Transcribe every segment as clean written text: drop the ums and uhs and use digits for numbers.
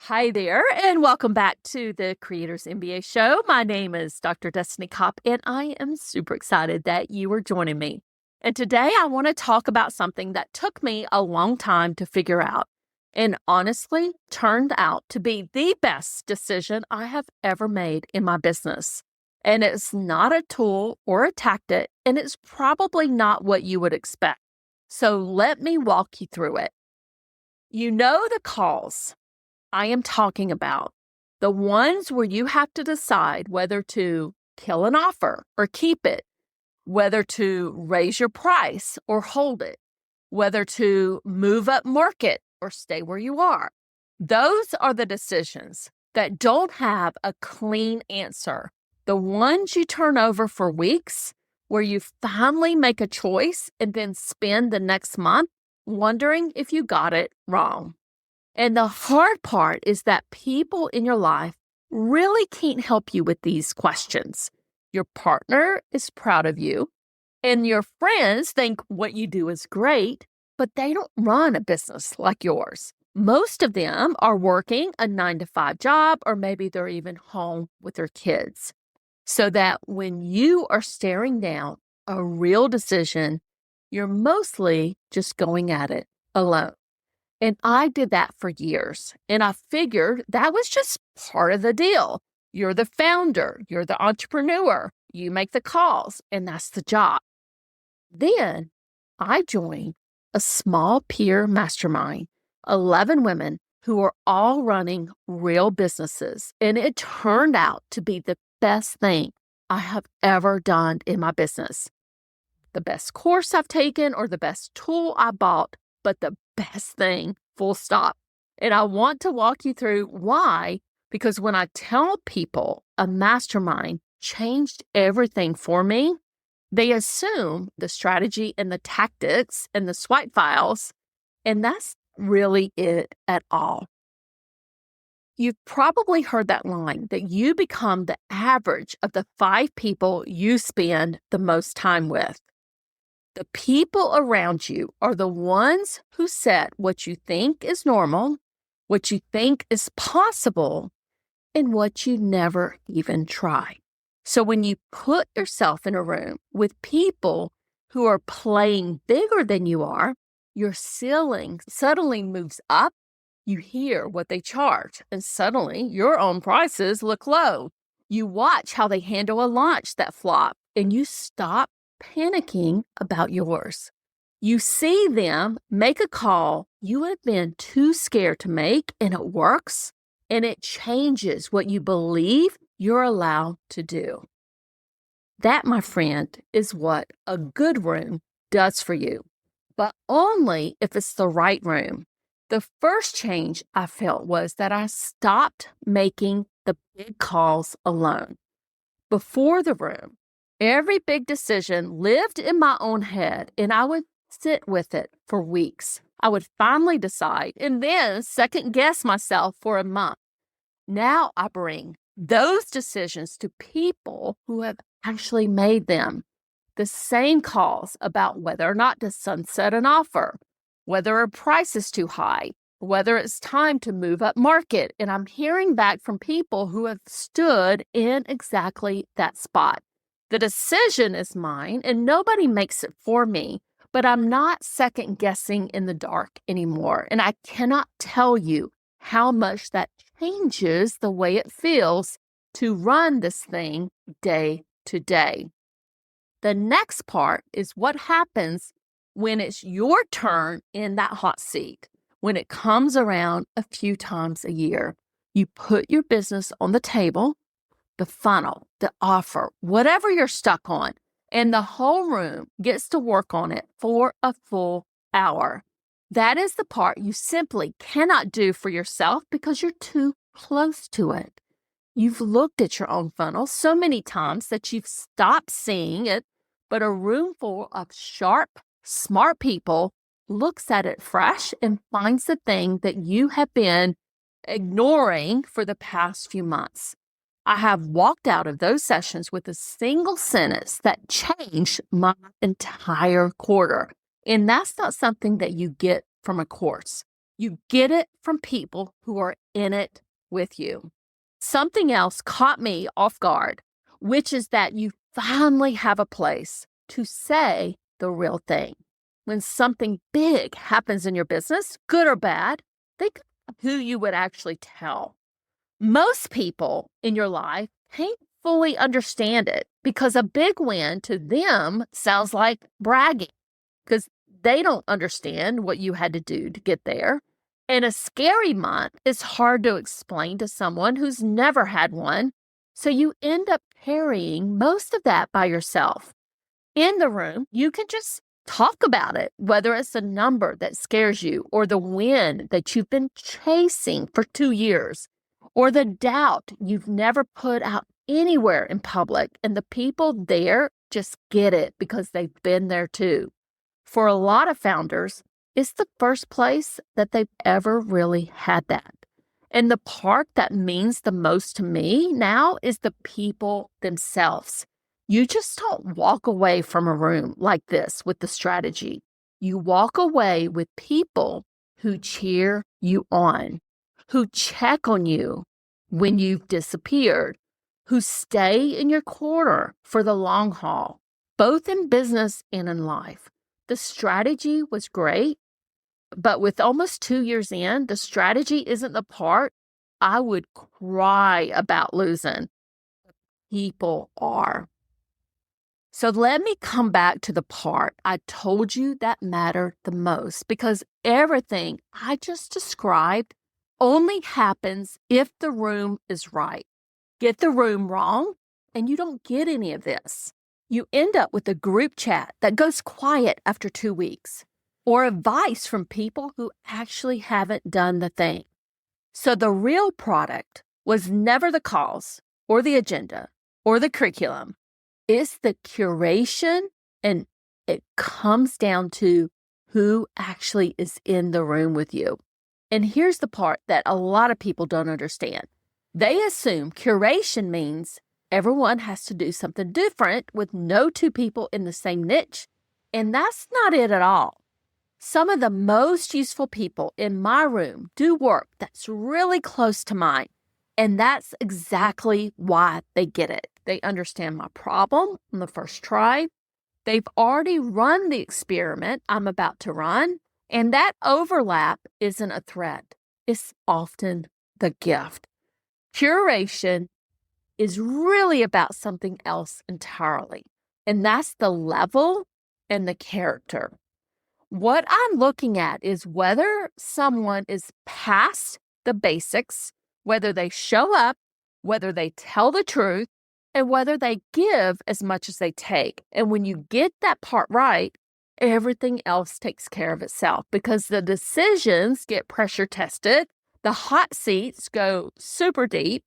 Hi there, and welcome back to the Creators MBA show. My name is Dr. Destiny Kopp, and I am super excited that you are joining me. And today I want to talk about something that took me a long time to figure out, and honestly turned out to be the best decision I have ever made in my business. And it's not a tool or a tactic, and it's probably not what you would expect. So let me walk you through it. You know the calls I am talking about, the ones where you have to decide whether to kill an offer or keep it, whether to raise your price or hold it, whether to move up market or stay where you are. Those are the decisions that don't have a clean answer. The ones you turn over for weeks, where you finally make a choice and then spend the next month wondering if you got it wrong. And the hard part is that people in your life really can't help you with these questions. Your partner is proud of you, and your friends think what you do is great, but they don't run a business like yours. Most of them are working a 9-to-5 job, or maybe they're even home with their kids. So that when you are staring down a real decision, you're mostly just going at it alone. And I did that for years, and I figured that was just part of the deal. You're the founder, you're the entrepreneur, you make the calls, and that's the job. Then I joined a small peer mastermind, 11 women who are all running real businesses, and it turned out to be the best thing I have ever done in my business. The best course I've taken or the best tool I bought, but the best thing, full stop. And I want to walk you through why, because when I tell people a mastermind changed everything for me, they assume the strategy and the tactics and the swipe files, and that's really it at all. You've probably heard that line that you become the average of the 5 people you spend the most time with. The people around you are the ones who set what you think is normal, what you think is possible, and what you never even try. So when you put yourself in a room with people who are playing bigger than you are, your ceiling suddenly moves up. You hear what they charge, and suddenly your own prices look low. You watch how they handle a launch that flopped, and you stop panicking about yours. You see them make a call you have been too scared to make, and it works, and it changes what you believe you're allowed to do. That, my friend, is what a good room does for you, but only if it's the right room. The first change I felt was that I stopped making the big calls alone. Before the room, every big decision lived in my own head, and I would sit with it for weeks. I would finally decide and then second guess myself for a month. Now I bring those decisions to people who have actually made them. The same calls about whether or not to sunset an offer, whether a price is too high, whether it's time to move up market. And I'm hearing back from people who have stood in exactly that spot. The decision is mine and nobody makes it for me, but I'm not second guessing in the dark anymore. And I cannot tell you how much that changes the way it feels to run this thing day to day. The next part is what happens when it's your turn in that hot seat, when it comes around a few times a year. You put your business on the table, the funnel, the offer, whatever you're stuck on, and the whole room gets to work on it for a full hour. That is the part you simply cannot do for yourself because you're too close to it. You've looked at your own funnel so many times that you've stopped seeing it, but a room full of sharp, smart people looks at it fresh and finds the thing that you have been ignoring for the past few months. I have walked out of those sessions with a single sentence that changed my entire quarter. And that's not something that you get from a course. You get it from people who are in it with you. Something else caught me off guard, which is that you finally have a place to say the real thing. When something big happens in your business, good or bad, think of who you would actually tell. Most people in your life can't fully understand it because a big win to them sounds like bragging because they don't understand what you had to do to get there. And a scary month is hard to explain to someone who's never had one. So you end up carrying most of that by yourself. In the room, you can just talk about it, whether it's a number that scares you or the win that you've been chasing for 2 years or the doubt you've never put out anywhere in public. And the people there just get it because they've been there too. For a lot of founders, it's the first place that they've ever really had that. And the part that means the most to me now is the people themselves. You just don't walk away from a room like this with the strategy. You walk away with people who cheer you on, who check on you when you've disappeared, who stay in your corner for the long haul, both in business and in life. The strategy was great, but with almost 2 years in, the strategy isn't the part I would cry about losing. People are. So let me come back to the part I told you that mattered the most, because everything I just described only happens if the room is right. Get the room wrong, and you don't get any of this. You end up with a group chat that goes quiet after 2 weeks, or advice from people who actually haven't done the thing. So the real product was never the cause or the agenda or the curriculum. It's the curation, and it comes down to who actually is in the room with you. And here's the part that a lot of people don't understand. They assume curation means everyone has to do something different with no two people in the same niche. And that's not it at all. Some of the most useful people in my room do work that's really close to mine. And that's exactly why they get it. They understand my problem on the first try. They've already run the experiment I'm about to run. And that overlap isn't a threat. It's often the gift. Curation is really about something else entirely. And that's the level and the character. What I'm looking at is whether someone is past the basics, whether they show up, whether they tell the truth, and whether they give as much as they take. And when you get that part right, everything else takes care of itself because the decisions get pressure tested, the hot seats go super deep,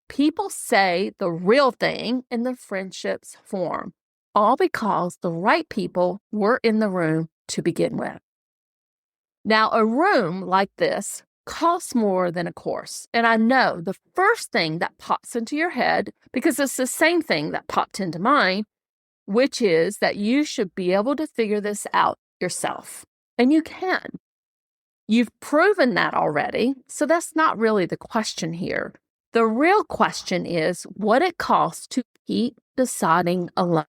people say the real thing, and the friendships form, all because the right people were in the room to begin with. Now, a room like this costs more than a course. And I know the first thing that pops into your head, because it's the same thing that popped into mine, which is that you should be able to figure this out yourself. And you can. You've proven that already, so that's not really the question here. The real question is what it costs to keep deciding alone.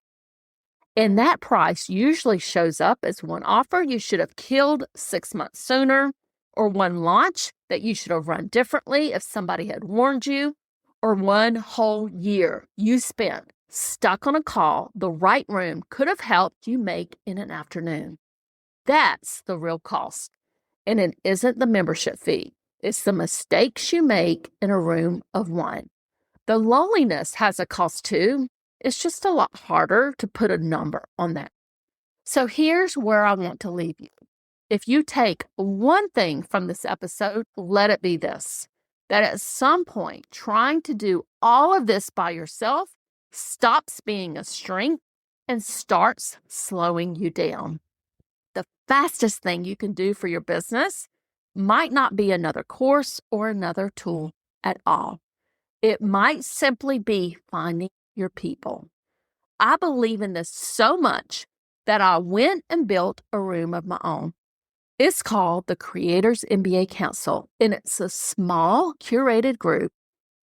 And that price usually shows up as one offer you should have killed 6 months sooner, or one launch that you should have run differently if somebody had warned you, or one whole year you spent stuck on a call the right room could have helped you make in an afternoon. That's the real cost. And it isn't the membership fee. It's the mistakes you make in a room of one. The loneliness has a cost too. It's just a lot harder to put a number on that. So here's where I want to leave you. If you take one thing from this episode, let it be this: that at some point, trying to do all of this by yourself stops being a strength and starts slowing you down. The fastest thing you can do for your business might not be another course or another tool at all. It might simply be finding your people. I believe in this so much that I went and built a room of my own. It's called the Creators MBA Council, and it's a small, curated group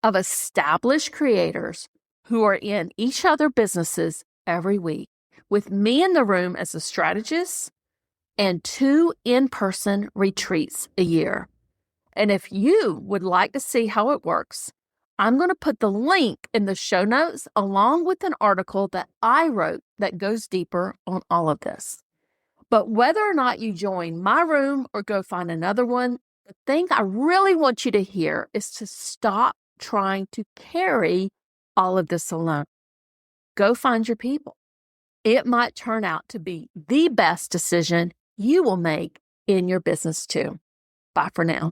of established creators who are in each other businesses every week, with me in the room as a strategist and 2 in-person retreats a year. And if you would like to see how it works, I'm going to put the link in the show notes along with an article that I wrote that goes deeper on all of this. But whether or not you join my room or go find another one, the thing I really want you to hear is to stop trying to carry all of this alone. Go find your people. It might turn out to be the best decision you will make in your business too. Bye for now.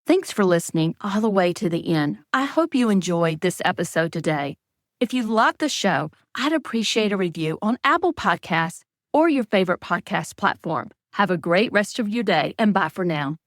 Thanks for listening all the way to the end. I hope you enjoyed this episode today. If you loved the show, I'd appreciate a review on Apple Podcasts or your favorite podcast platform. Have a great rest of your day, and bye for now.